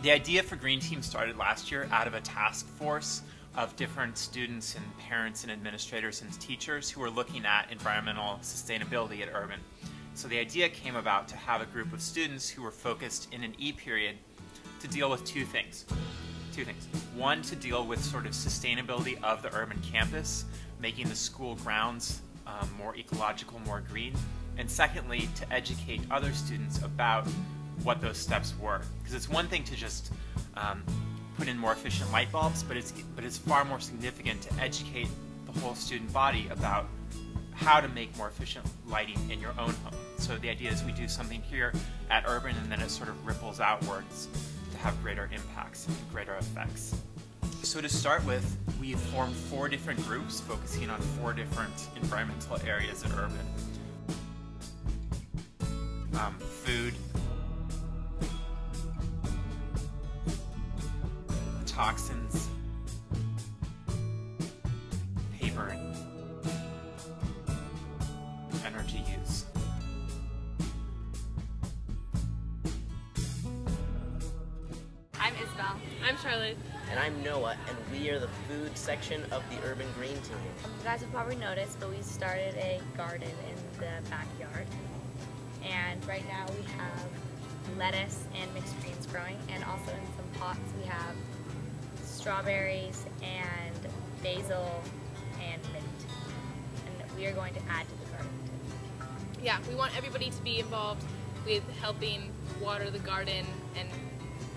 The idea for Green Team started last year out of a task force of different students and parents and administrators and teachers who were looking at environmental sustainability at Urban. So the idea came about to have a group of students who were focused in an E-period to deal with two things. One, to deal with sort of sustainability of the urban campus, making the school grounds more ecological, more green. And secondly, to educate other students about what those steps were. Because it's one thing to just put in more efficient light bulbs, but it's far more significant to educate the whole student body about how to make more efficient lighting in your own home. So the idea is we do something here at Urban and then it sort of ripples outwards to have greater impacts and greater effects. So to start with, we've formed 4 different groups focusing on 4 different environmental areas at Urban. Food, toxins, paper, energy use. I'm Isabel. I'm Charlotte. And I'm Noah, and we are the food section of the Urban Green Team. You guys have probably noticed, but we started a garden in the backyard. And right now we have lettuce and mixed greens growing, and also in some pots we have strawberries and basil and mint. And we are going to add to the garden. Yeah, we want everybody to be involved with helping water the garden and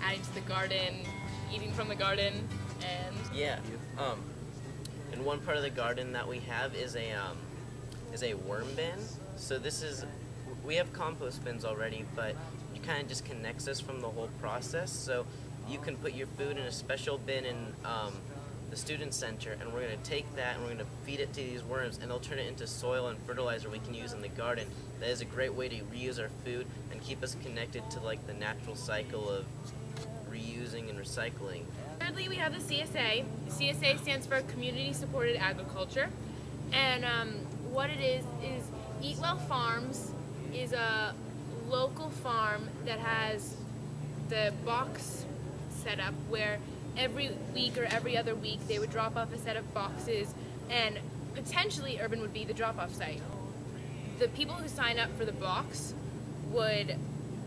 adding to the garden, eating from the garden, and yeah. And one part of the garden that we have is a worm bin. So we have compost bins already, but it kind of just connects us from the whole process. So you can put your food in a special bin in the student center, and we're going to take that and we're going to feed it to these worms, and they'll turn it into soil and fertilizer we can use in the garden. That is a great way to reuse our food and keep us connected to like the natural cycle of reusing and recycling. thirdly, we have the CSA. The CSA stands for Community Supported Agriculture, and what it is Eat Well Farms is a local farm that has the box set up where every week or every other week they would drop off a set of boxes, and potentially Urban would be the drop-off site. The people who sign up for the box would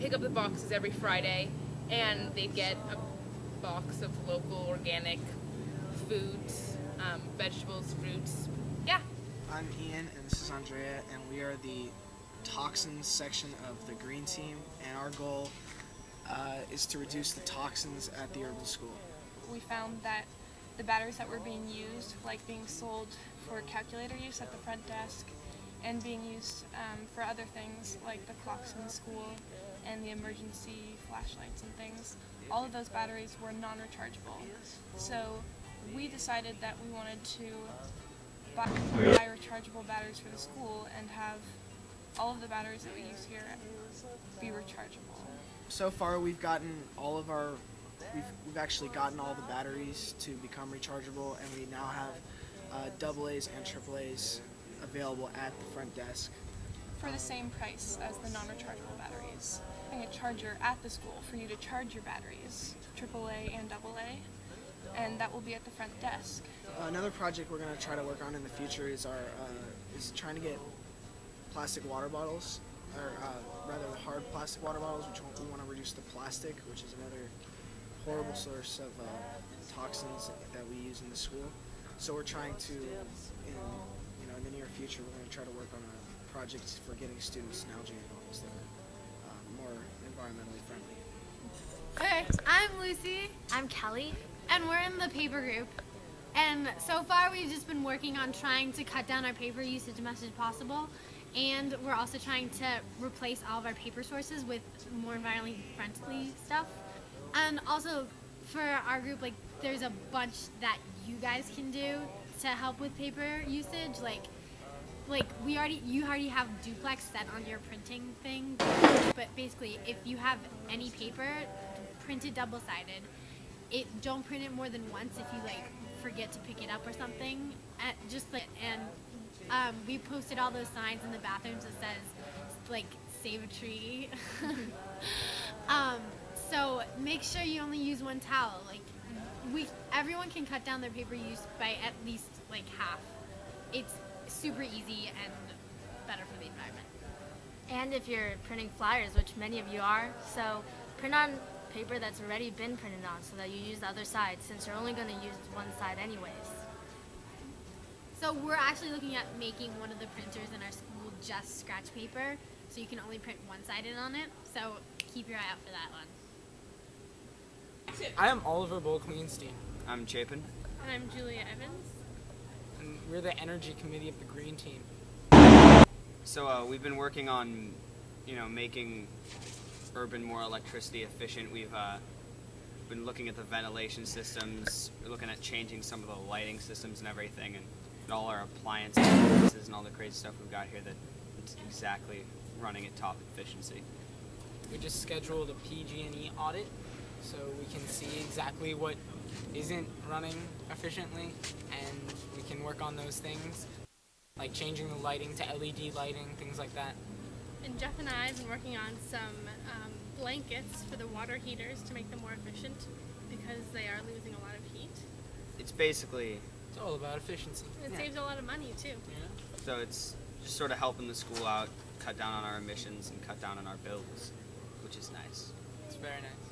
pick up the boxes every Friday, and they'd get a box of local organic foods, vegetables, fruits. Yeah. I'm Ian and this is Andrea, and we are the toxins section of the Green Team, and our goal is to reduce the toxins at the Urban School. We found that the batteries that were being used, like being sold for calculator use at the front desk and being used for other things like the clocks in the school and the emergency flashlights and things, all of those batteries were non-rechargeable. So we decided that we wanted to buy rechargeable batteries for the school and have all of the batteries that we use here be rechargeable. So far we've gotten all of our, we've actually gotten all the batteries to become rechargeable, and we now have AA's and AAA's available at the front desk. For the same price as the non-rechargeable batteries. Having a charger at the school for you to charge your batteries, AAA and AA, and that will be at the front desk. Another project we're going to try to work on in the future is is trying to get plastic water bottles, or rather hard plastic water bottles, which we want to reduce the plastic, which is another horrible source of toxins that we use in the school. So we're trying to, in the near future, we're going to try to work on a project for getting students nalgene bottles that are more environmentally friendly. Okay, I'm Lucy. I'm Kelly. And we're in the paper group. And so far we've just been working on trying to cut down our paper usage as much as possible. And we're also trying to replace all of our paper sources with more environmentally friendly stuff. And also for our group, like, there's a bunch that you guys can do to help with paper usage. Like you already have duplex set on your printing thing. But basically, if you have any paper, print it double-sided. Don't print it more than once if you forget to pick it up or something. We posted all those signs in the bathrooms that says save a tree. So make sure you only use one towel. Like everyone can cut down their paper use by at least like half. It's super easy and better for the environment. And if you're printing flyers, which many of you are, so print on paper that's already been printed on so that you use the other side, since you're only going to use one side anyways. So we're actually looking at making one of the printers in our school just scratch paper, so you can only print one-sided on it. So keep your eye out for that one. I am Oliver Bull-Cleanstein, I'm Chapin. And I'm Julia Evans. and we're the Energy Committee of the Green Team. So we've been working on, making urban more electricity efficient. We've been looking at the ventilation systems. We're looking at changing some of the lighting systems and everything, and all our appliances and all the crazy stuff we've got here that it's exactly running at top efficiency. We just scheduled a PG&E audit so we can see exactly what isn't running efficiently, and we can work on those things, like changing the lighting to LED lighting, things like that. And Jeff and I have been working on some blankets for the water heaters to make them more efficient because they are losing a lot of heat. It's basically, It's all about efficiency. It saves a lot of money too. so it's just sort of helping the school out, cut down on our emissions and cut down on our bills, which is nice. It's very nice.